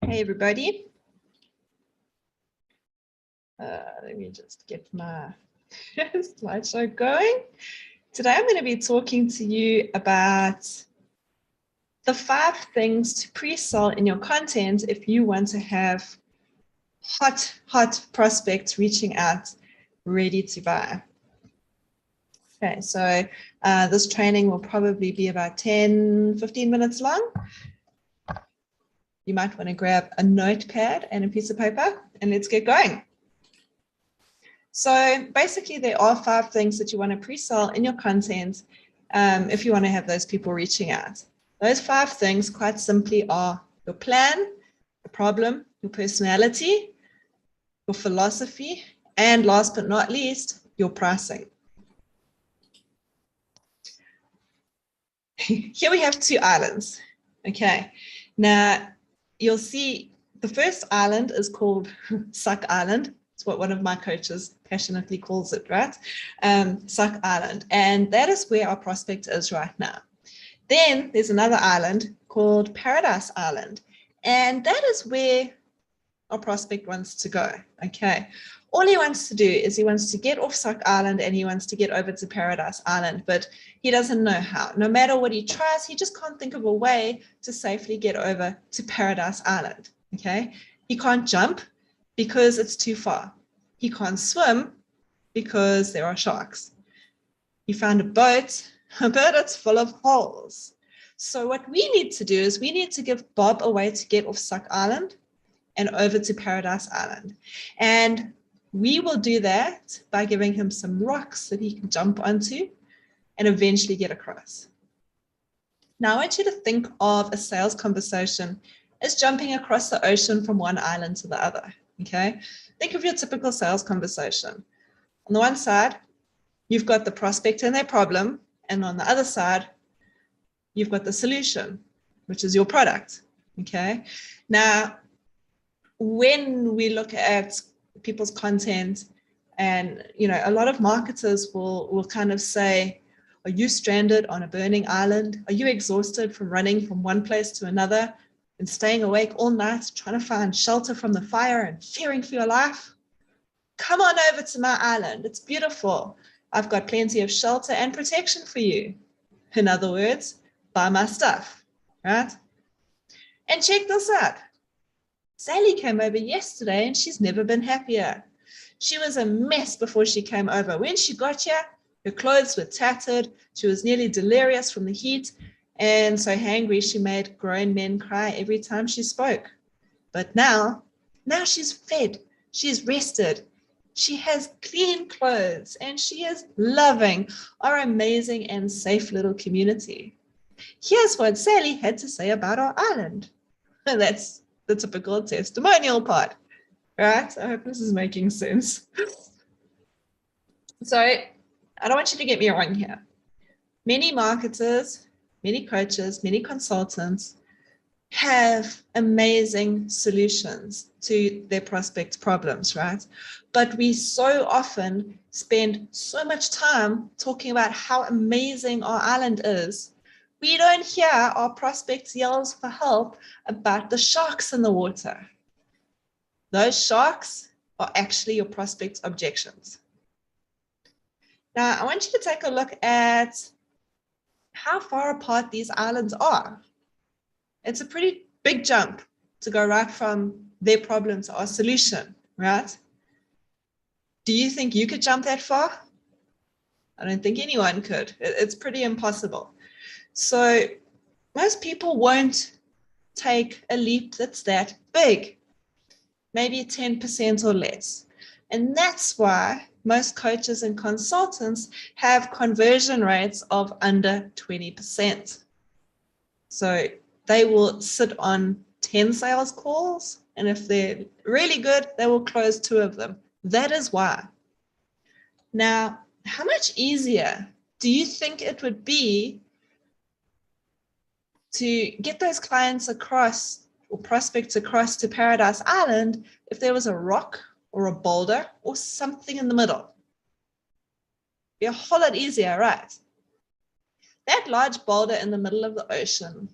Hey everybody. Let me just get my slideshow going. Today I'm going to be talking to you about the 5 things to pre-sell in your content if you want to have hot prospects reaching out ready to buy. Okay, so this training will probably be about 10-15 minutes long. You might want to grab a notepad and a piece of paper and let's get going. So basically, there are 5 things that you want to pre-sell in your content if you want to have those people reaching out. Those 5 things, quite simply, are your plan, your problem, your personality, your philosophy, and last but not least, your pricing. Here we have 2 islands. Okay, now you'll see the first island is called Suck Island. It's what one of my coaches passionately calls it, right? Suck Island. And that is where our prospect is right now. Then there's another island called Paradise Island. And that is where our prospect wants to go. Okay. All he wants to do is he wants to get off Suck Island and he wants to get over to Paradise Island, but he doesn't know how. No matter what he tries, he just can't think of a way to safely get over to Paradise Island. Okay. He can't jump because it's too far. He can't swim because there are sharks. He found a boat that's full of holes. So what we need to do is we need to give Bob a way to get off Suck Island and over to Paradise Island. And we will do that by giving him some rocks that he can jump onto and eventually get across. Now, I want you to think of a sales conversation as jumping across the ocean from one island to the other, okay? Think of your typical sales conversation. On the one side, you've got the prospect and their problem, and on the other side, you've got the solution, which is your product, okay? Now, when we look at people's content, and a lot of marketers will kind of say, are you stranded on a burning island? Are you exhausted from running from one place to another and staying awake all night trying to find shelter from the fire and fearing for your life? Come on over to my island. It's beautiful. I've got plenty of shelter and protection for you. In other words, buy my stuff, right? And check this out. Sally came over yesterday and she's never been happier. She was a mess before she came over. When she got here, her clothes were tattered. She was nearly delirious from the heat and so hangry she made grown men cry every time she spoke. But now she's fed, she's rested, she has clean clothes, and she is loving our amazing and safe little community. Here's what Sally had to say about our island. And that's the typical testimonial part, right? I hope this is making sense. So I don't want you to get me wrong here. Many marketers, many coaches, many consultants have amazing solutions to their prospects' problems, right? But we so often spend so much time talking about how amazing our island is. We don't hear our prospects' yells for help about the sharks in the water. Those sharks are actually your prospects' objections. Now, I want you to take a look at how far apart these islands are. It's a pretty big jump to go right from their problem to our solution, right? Do you think you could jump that far? I don't think anyone could. It's pretty impossible. So most people won't take a leap that's that big, maybe 10% or less. And that's why most coaches and consultants have conversion rates of under 20%. So they will sit on 10 sales calls, and if they're really good, they will close 2 of them. That is why. Now, how much easier do you think it would be to get those clients across or prospects across to Paradise Island if there was a rock or a boulder or something in the middle? Be a whole lot easier, right? That large boulder in the middle of the ocean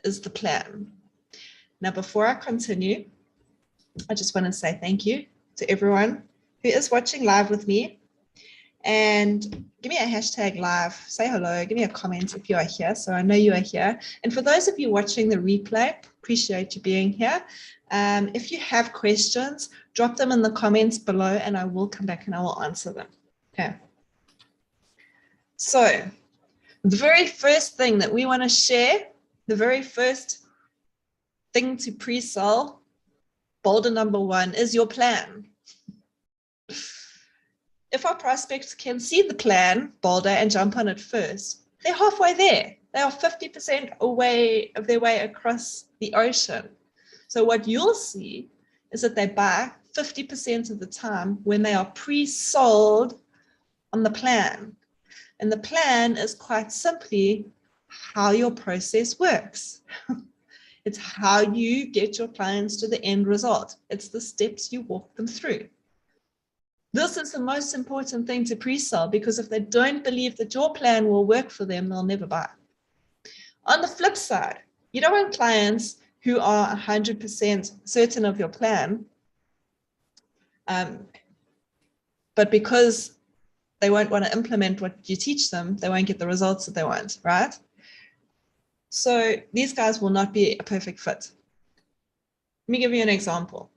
is the plan. Now, before I continue, I just want to say thank you to everyone who is watching live with me. And give me a hashtag live, say hello, give me a comment if you are here, so I know you are here. And for those of you watching the replay, appreciate you being here. If you have questions, drop them in the comments below and I will come back and I will answer them. Okay. So the very first thing that we want to share, the very first thing to pre-sell, boulder number one, is your plan. If our prospects can see the plan, boulder, and jump on it first, they're halfway there. They are 50% away of their way across the ocean. So what you'll see is that they buy 50% of the time when they are pre-sold on the plan. And the plan is quite simply how your process works. It's how you get your clients to the end result. It's the steps you walk them through. This is the most important thing to pre-sell, because if they don't believe that your plan will work for them, they'll never buy. On the flip side, you don't want clients who are 100% certain of your plan, but because they won't want to implement what you teach them, they won't get the results that they want, right? So these guys will not be a perfect fit. Let me give you an example.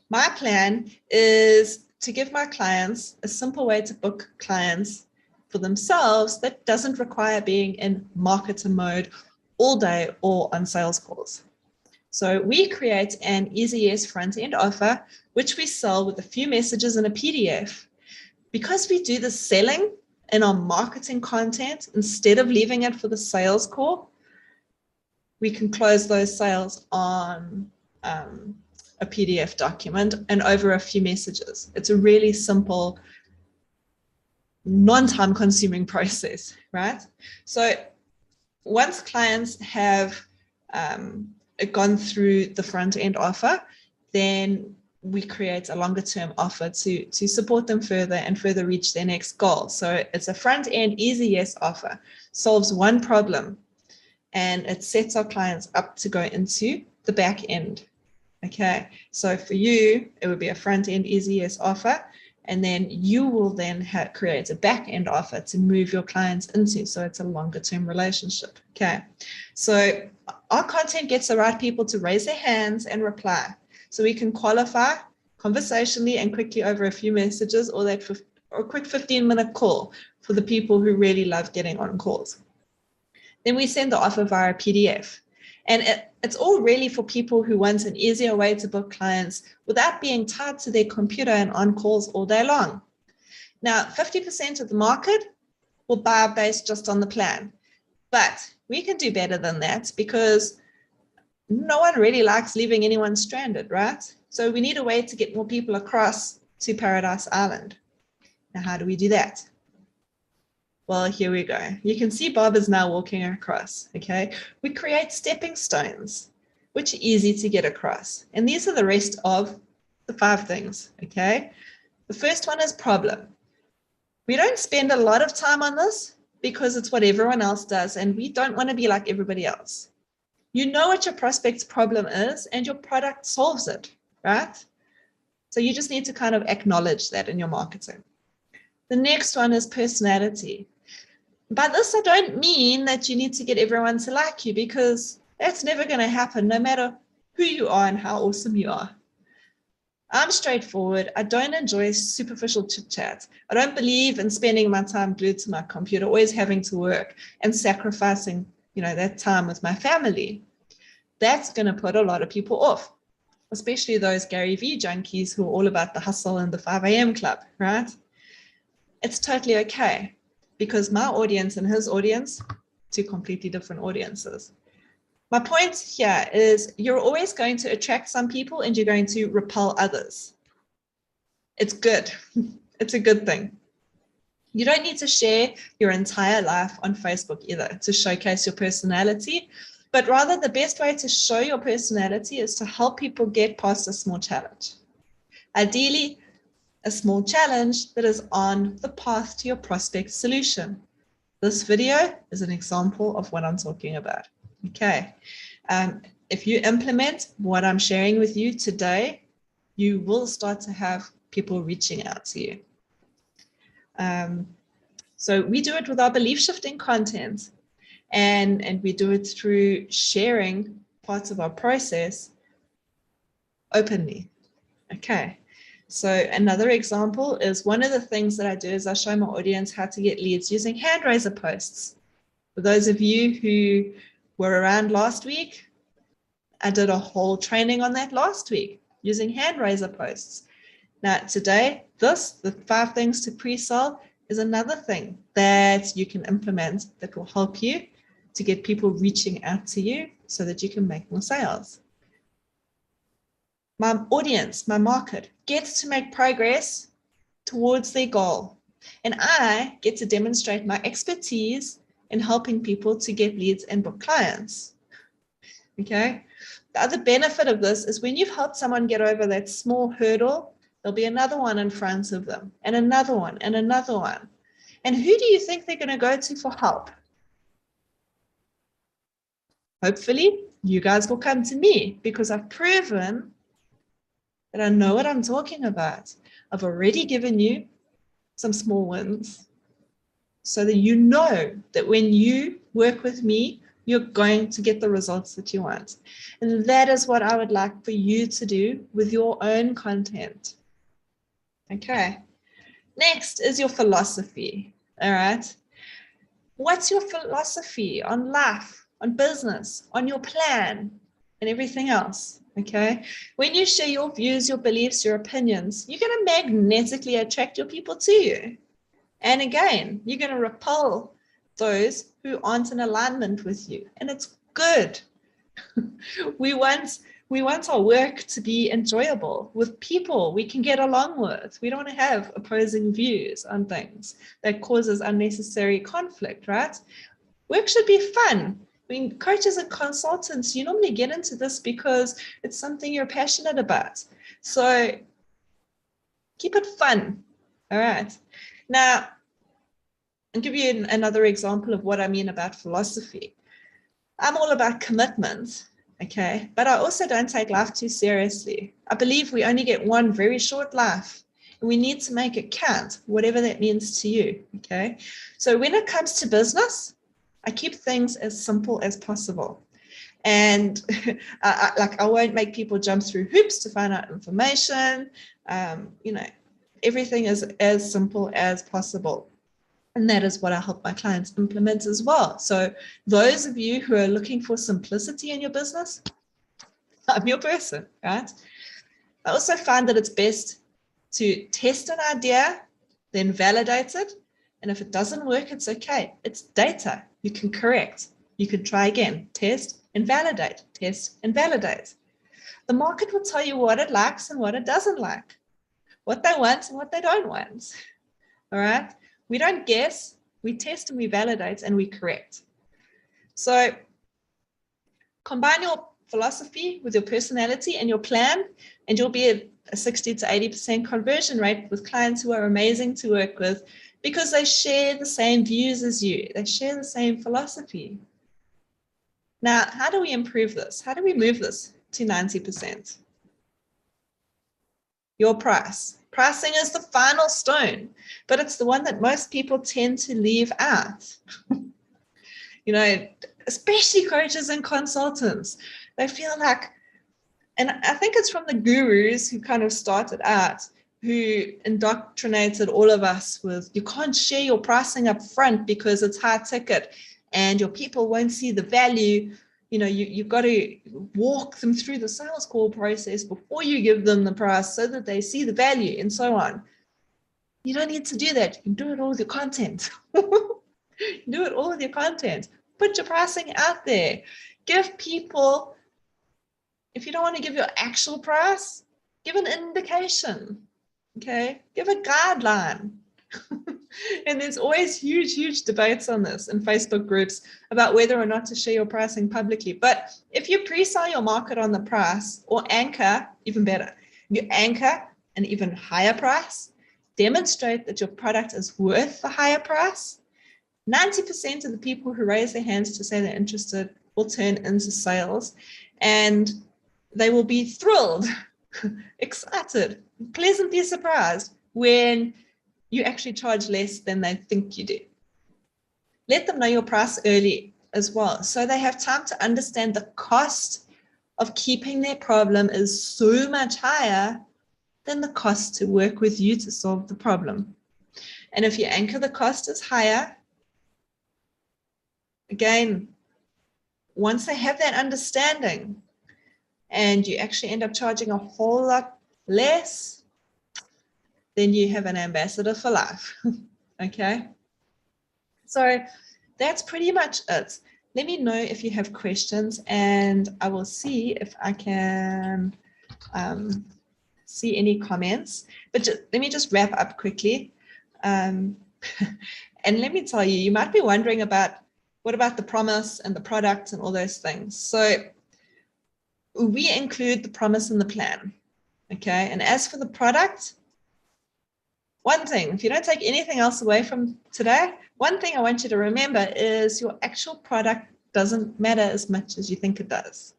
My plan is to give my clients a simple way to book clients for themselves that doesn't require being in marketer mode all day or on sales calls. So we create an EasyYes front-end offer, which we sell with a few messages in a PDF. Because we do the selling in our marketing content, instead of leaving it for the sales call, we can close those sales on a PDF document and over a few messages. It's a really simple, non-time consuming process, right? So once clients have gone through the front end offer, then we create a longer term offer to support them further and further reach their next goal. So it's a front end EasyYes offer, solves one problem, and it sets our clients up to go into the back end. Okay, so for you, it would be a front-end EasyYes offer, and then you will then create a back-end offer to move your clients into, so it's a longer-term relationship. Okay, so our content gets the right people to raise their hands and reply, so we can qualify conversationally and quickly over a few messages, or a quick 15-minute call for the people who really love getting on calls. Then we send the offer via PDF. And it's all really for people who want an easier way to book clients without being tied to their computer and on calls all day long. Now, 50% of the market will buy based just on the plan. But we can do better than that, because no one really likes leaving anyone stranded, right? So we need a way to get more people across to Paradise Island. Now, how do we do that? Well, here we go. You can see Bob is now walking across, okay? We create stepping stones, which are easy to get across. And these are the rest of the 5 things, okay? The first one is problem. We don't spend a lot of time on this because it's what everyone else does, and we don't want to be like everybody else. You know what your prospect's problem is, and your product solves it, right? So you just need to kind of acknowledge that in your marketing. The next one is personality. By this, I don't mean that you need to get everyone to like you, because that's never going to happen, no matter who you are and how awesome you are. I'm straightforward. I don't enjoy superficial chit-chat. I don't believe in spending my time glued to my computer, always having to work and sacrificing, that time with my family. That's going to put a lot of people off, especially those Gary Vee junkies who are all about the hustle and the 5 a.m. club, right? It's totally okay, because my audience and his audience, 2 completely different audiences. My point here is you're always going to attract some people and you're going to repel others. It's good. It's a good thing. You don't need to share your entire life on Facebook either to showcase your personality, but rather the best way to show your personality is to help people get past a small challenge. Ideally, a small challenge that is on the path to your prospect solution. This video is an example of what I'm talking about. Okay. if you implement what I'm sharing with you today, you will start to have people reaching out to you. So we do it with our belief shifting content, and we do it through sharing parts of our process openly. Okay. So another example is, one of the things that I do is I show my audience how to get leads using hand raiser posts. For those of you who were around last week, I did a whole training on that last week using hand raiser posts. Now today, the 5 things to pre-sell is another thing that you can implement that will help you to get people reaching out to you so that you can make more sales. My audience, my market, gets to make progress towards their goal. And I get to demonstrate my expertise in helping people to get leads and book clients. Okay. The other benefit of this is when you've helped someone get over that small hurdle, there'll be another one in front of them, and another one, and another one. And who do you think they're going to go to for help? Hopefully, you guys will come to me, because I've proven that I know what I'm talking about. I've already given you some small wins so that you know that when you work with me, you're going to get the results that you want. And that is what I would like for you to do with your own content. Okay. Next is your philosophy. All right. What's your philosophy on life, on business, on your plan, and everything else? Okay. When you share your views, your beliefs, your opinions, you're going to magnetically attract your people to you. And again, you're going to repel those who aren't in alignment with you. And it's good. We want our work to be enjoyable with people we can get along with. We don't want to have opposing views on things that causes unnecessary conflict, right? Work should be fun. I mean, coaches and consultants, you normally get into this because it's something you're passionate about. So keep it fun. All right. Now, I'll give you another example of what I mean about philosophy. I'm all about commitment, okay? But I also don't take life too seriously. I believe we only get one very short life, and we need to make it count, whatever that means to you, okay? So when it comes to business, I keep things as simple as possible. And I won't make people jump through hoops to find out information. Everything is as simple as possible. And that is what I help my clients implement as well. So those of you who are looking for simplicity in your business, I'm your person, right? I also find that it's best to test an idea, then validate it. And if it doesn't work, it's okay. It's data. You can correct. You can try again. Test and validate. Test and validate. The market will tell you what it likes and what it doesn't like, what they want and what they don't want. All right? We don't guess. We test and we validate and we correct. So combine your philosophy with your personality and your plan, and you'll be a 60 to 80% conversion rate with clients who are amazing to work with, because they share the same views as you. They share the same philosophy. Now, how do we improve this? How do we move this to 90%? Your price. Pricing is the final stone, but it's the one that most people tend to leave out. Especially coaches and consultants. They feel like, and I think it's from the gurus who kind of started out, who indoctrinated all of us with, you can't share your pricing up front because it's high ticket and your people won't see the value. You've got to walk them through the sales call process before you give them the price so that they see the value and so on. You don't need to do that. You can do it all with your content. Do it all with your content. Put your pricing out there. Give people, if you don't want to give your actual price, give an indication. Okay, give a guideline. And there's always huge debates on this in Facebook groups about whether or not to share your pricing publicly. But if you pre-sell your market on the price, or anchor, even better, you anchor an even higher price, demonstrate that your product is worth the higher price, 90% of the people who raise their hands to say they're interested will turn into sales. and they will be thrilled, excited, pleasantly surprised when you actually charge less than they think you do. Let them know your price early as well, so they have time to understand the cost of keeping their problem is so much higher than the cost to work with you to solve the problem. And if you anchor the cost as higher, again, once they have that understanding and you actually end up charging a whole lot less, then you have an ambassador for life. Okay. So that's pretty much it. Let me know if you have questions, and I will see if I can see any comments. But let me just wrap up quickly. And let me tell you, you might be wondering about, what about the promise and the product and all those things? So we include the promise in the plan. Okay. And as for the product, one thing, if you don't take anything else away from today, one thing I want you to remember is your actual product doesn't matter as much as you think it does.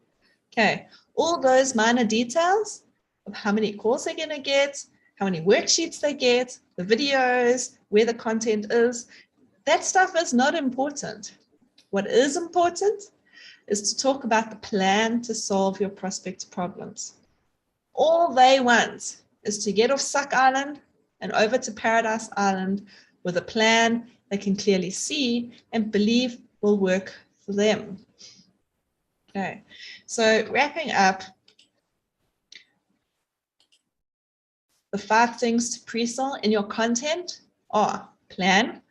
Okay, all those minor details of how many calls they're going to get, how many worksheets they get, the videos, where the content is, that stuff is not important. What is important is to talk about the plan to solve your prospect's problems. All they want is to get off Suck Island and over to Paradise Island with a plan they can clearly see and believe will work for them. Okay, so wrapping up, the 5 things to pre-sell in your content are plan,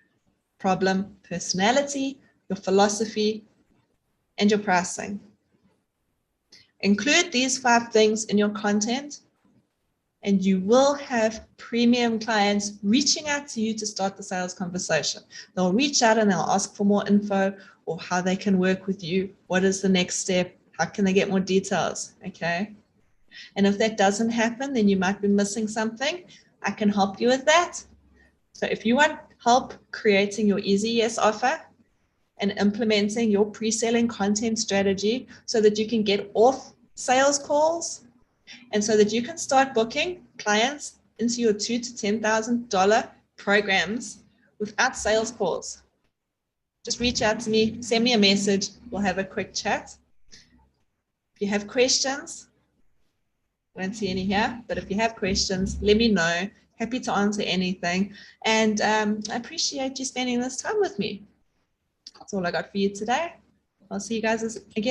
problem, personality, your philosophy, and your pricing. Include these 5 things in your content, and you will have premium clients reaching out to you to start the sales conversation. They'll reach out and they'll ask for more info or how they can work with you. What is the next step? How can they get more details? Okay. And if that doesn't happen, then you might be missing something. I can help you with that. So if you want help creating your Easy Yes offer and implementing your pre-selling content strategy so that you can get off sales calls, and so that you can start booking clients into your $2,000 to $10,000 programs without sales calls, just reach out to me, send me a message, we'll have a quick chat. If you have questions, I don't see any here, but if you have questions, let me know. Happy to answer anything. And I appreciate you spending this time with me. That's all I got for you today. I'll see you guys again.